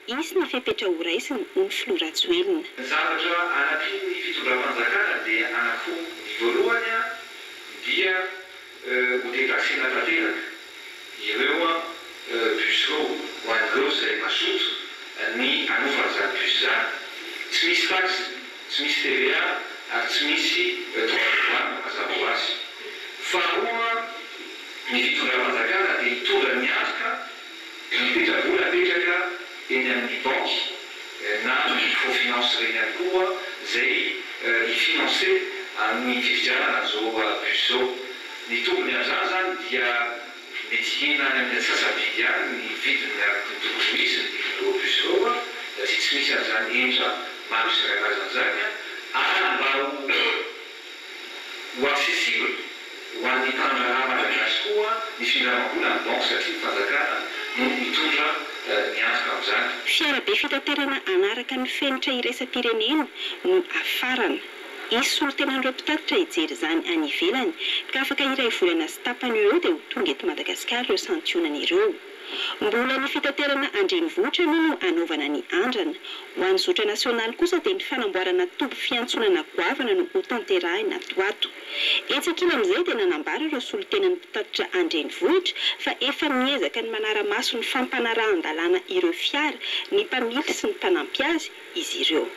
isy ny fepetra ho raisiny ny Florajoelina. Ny zavatra anaky ny fitondram-panjakana dia anaky ny voalohany dia ho déplacena tanteraka. Ireo puceau ho an'ireo izay mazoto ny anaovana izany puce izany. Tsy misy taxe, tsy misy TVA ary tsy misy droit de douane mazava ho azy. Faharoa, ny fitondram-panjakana dia hitondra miaraka mipetrabola apetraka eny amin'ny banky na microfinance reny ihany koa izay hifinance amin'ny fividianana zao puceau. Ny tombony amin'izany zany dia mety ena any amin'ny sasabidy ihany ny vidiny miaraka ny tokony misy ny puceau satria tsy misy an'izany endra maro isan-karazany zany ary mba ho accessible ho an'ny tanora malagasy koa ny findramam-bola amin'ny banky satria ny fanjakana no mitondra miantoka amin'izany. Fiara be fitaterana anaraka ny fenitra iraisam-pirenena no afarana. Isy solotenan'ireo mpitatitra hijery izany any ivelany ka afaka iray volana sy tapany eo dia ho tonga eto Madagasikara ireo santionan'ireo. Mbola ny fitaterana andrenivohitra no anaovana ny andrana. Ho an'ny zotra nasionaly kosa dia ny fanamboarana toby fiantsonana goavana no ho tanterahina ato ato. Etsakila amin'izay dia nanambara ireo solotenan'ny mpitatitra andrenivohitra fa efa miezaka ny manara-maso ny fampanarahan-dalàna ireo fiara, ny mpamily sy ny mpanampy azy izy ireo.